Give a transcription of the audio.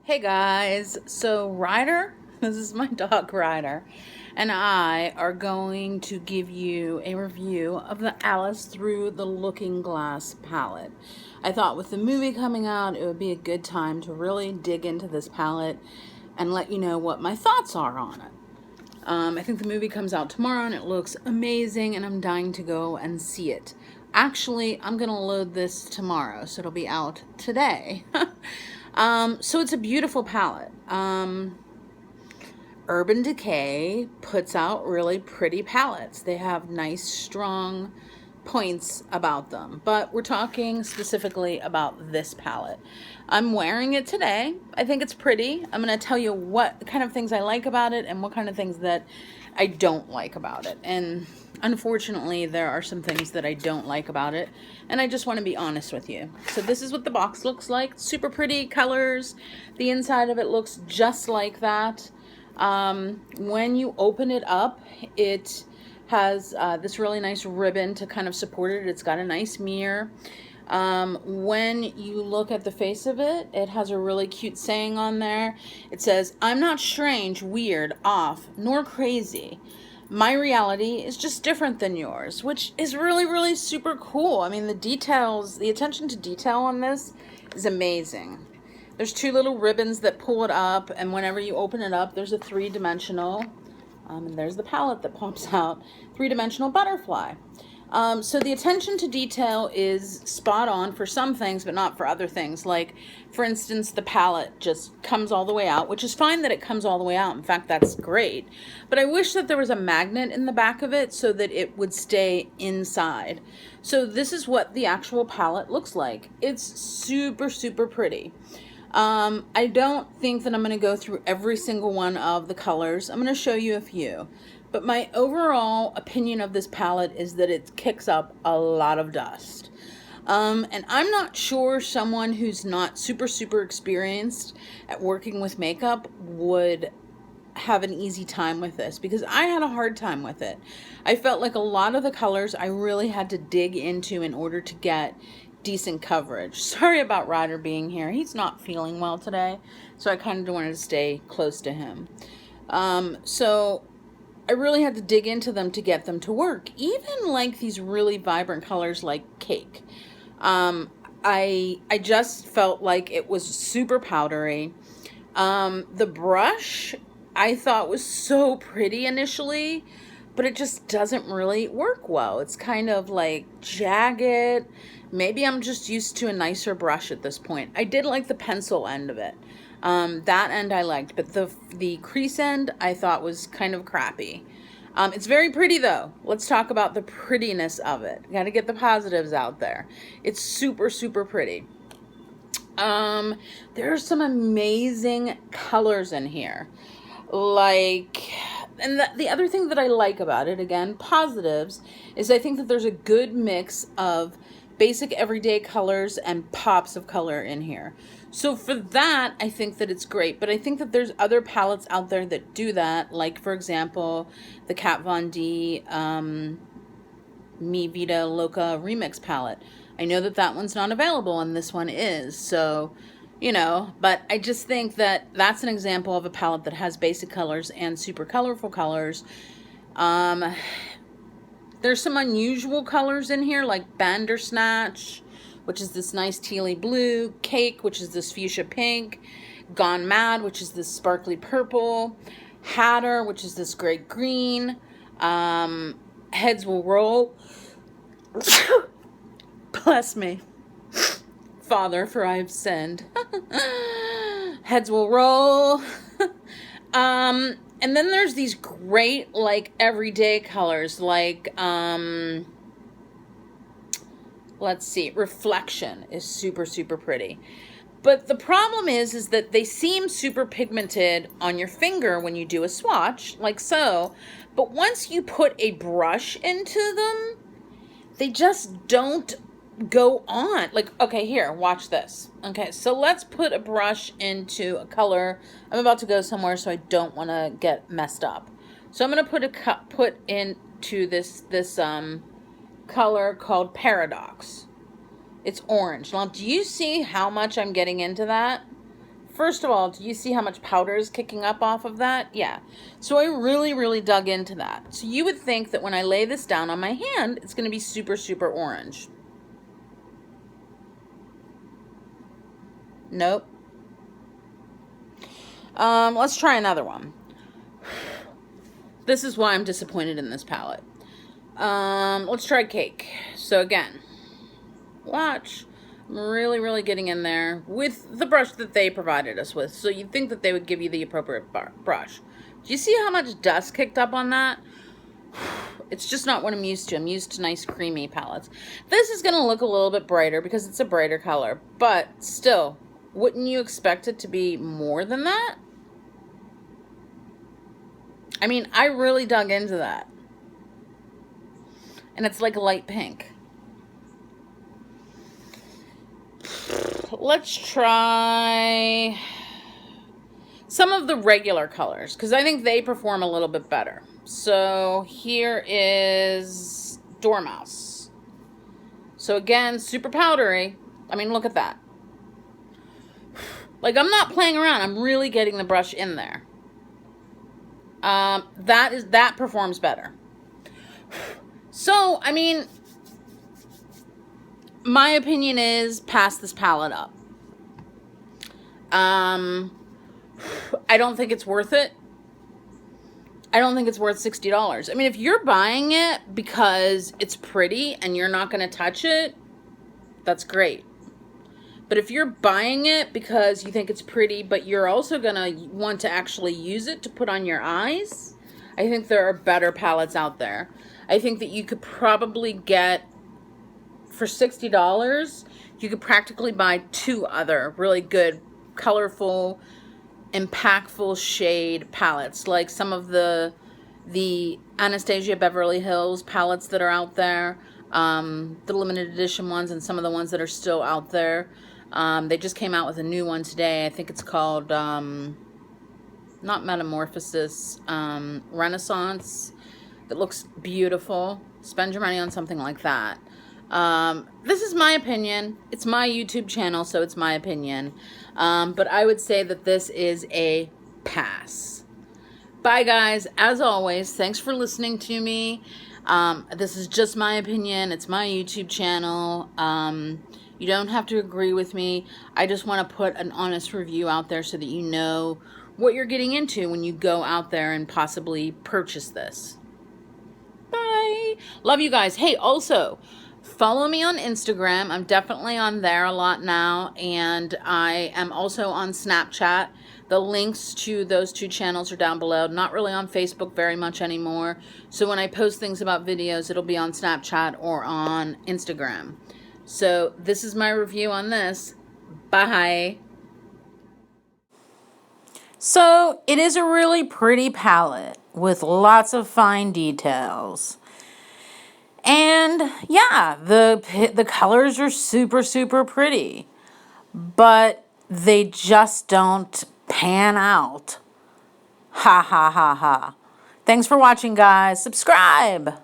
Hey guys, so Ryder, this is my dog Ryder, and I are going to give you a review of the Alice Through the Looking Glass palette. I thought with the movie coming out, it would be a good time to really dig into this palette and let you know what my thoughts are on it. I think the movie comes out tomorrow and it looks amazing and I'm dying to go and see it. Actually, I'm gonna load this tomorrow, so it'll be out today. So it's a beautiful palette. Urban Decay puts out really pretty palettes. They have nice, strong points about them, but we're talking specifically about this palette. I'm wearing it today. I think it's pretty. I'm going to tell you what kind of things I like about it and what kind of things that I don't like about it. And unfortunately, there are some things that I don't like about it, and I just want to be honest with you. So this is what the box looks like. Super pretty colors. The inside of it looks just like that. When you open it up, it has this really nice ribbon to kind of support it. It's got a nice mirror. When you look at the face of it, it has a really cute saying on there. It says, "I'm not strange, weird, off, nor crazy. My reality is just different than yours," which is really, really super cool. I mean, the details, the attention to detail on this is amazing. There's two little ribbons that pull it up, and whenever you open it up, there's a three-dimensional, and there's the palette that pops out, three-dimensional butterfly. So the attention to detail is spot on for some things, but not for other things. Like, for instance, the palette just comes all the way out, which is fine that it comes all the way out. In fact, that's great. But I wish that there was a magnet in the back of it so that it would stay inside. So this is what the actual palette looks like. It's super, super pretty. I don't think that I'm going to go through every single one of the colors. I'm going to show you a few. But my overall opinion of this palette is that it kicks up a lot of dust. And I'm not sure someone who's not super, super experienced at working with makeup would have an easy time with this, because I had a hard time with it. I felt like a lot of the colors I really had to dig into in order to get decent coverage. Sorry about Ryder being here. He's not feeling well today, so I kind of wanted to stay close to him. So I really had to dig into them to get them to work. Even like these really vibrant colors like Cake. I just felt like it was super powdery. The brush I thought was so pretty initially, but it just doesn't really work well. It's kind of like jagged. Maybe I'm just used to a nicer brush at this point. I did like the pencil end of it. That end I liked, but the crease end I thought was kind of crappy. It's very pretty though. Let's talk about the prettiness of it. Got to get the positives out there. It's super, super pretty. There are some amazing colors in here. And the other thing that I like about it, again, positives, is I think that there's a good mix of basic everyday colors and pops of color in here. So for that, I think that it's great. But I think that there's other palettes out there that do that. Like, for example, the Kat Von D Mi Vida Loca Remix palette. I know that that one's not available and this one is. So, you know, but I just think that that's an example of a palette that has basic colors and super colorful colors. There's some unusual colors in here, like Bandersnatch, which is this nice tealy blue, Cake, which is this fuchsia pink, Gone Mad, which is this sparkly purple, Hatter, which is this great green, Heads Will Roll, bless me, Father, for I have sinned, Heads Will Roll, and then there's these great, like, everyday colors, like, let's see, Reflection is super, super pretty. But the problem is that they seem super pigmented on your finger when you do a swatch, like so. But once you put a brush into them, they just don't go on. Like, okay, here, watch this. Okay, so let's put a brush into a color. I'm about to go somewhere, so I don't want to get messed up. So I'm going to put into this color called Paradox. It's orange. Now, do you see how much I'm getting into that? First of all, do you see how much powder is kicking up off of that? Yeah. So I really, really dug into that. So you would think that when I lay this down on my hand, it's going to be super, super orange. Nope. Let's try another one. This is why I'm disappointed in this palette. Let's try Cake. So again, watch. I'm really, really getting in there with the brush that they provided us with. So you'd think that they would give you the appropriate brush. Do you see how much dust kicked up on that? It's just not what I'm used to. I'm used to nice creamy palettes. This is going to look a little bit brighter because it's a brighter color. But still, wouldn't you expect it to be more than that? I mean, I really dug into that. And it's like a light pink. Let's try some of the regular colors, because I think they perform a little bit better. So here is Dormouse. So again, super powdery. I mean, look at that. Like, I'm not playing around. I'm really getting the brush in there. That performs better. So, I mean, my opinion is pass this palette up. I don't think it's worth it. I don't think it's worth $60. I mean, if you're buying it because it's pretty and you're not going to touch it, that's great. But if you're buying it because you think it's pretty, but you're also going to want to actually use it to put on your eyes, I think there are better palettes out there. I think that you could probably get, for $60, you could practically buy 2 other really good, colorful, impactful shade palettes, like some of the Anastasia Beverly Hills palettes that are out there, the limited edition ones, and some of the ones that are still out there. They just came out with a new one today. I think it's called, not Metamorphosis, Renaissance. That looks beautiful. Spend your money on something like that. This is my opinion. It's my YouTube channel, so it's my opinion. But I would say that this is a pass. Bye, guys. As always, thanks for listening to me. This is just my opinion. It's my YouTube channel. You don't have to agree with me. I just want to put an honest review out there so that you know what you're getting into when you go out there and possibly purchase this. Bye. Love you guys. Hey, also, follow me on Instagram. I'm definitely on there a lot now. And I am also on Snapchat. The links to those 2 channels are down below. Not really on Facebook very much anymore. So when I post things about videos, it'll be on Snapchat or on Instagram. So this is my review on this. Bye. So it is a really pretty palette with lots of fine details. And yeah, the colors are super, super pretty, but they just don't pan out. Ha ha ha ha. Thanks for watching, guys. Subscribe.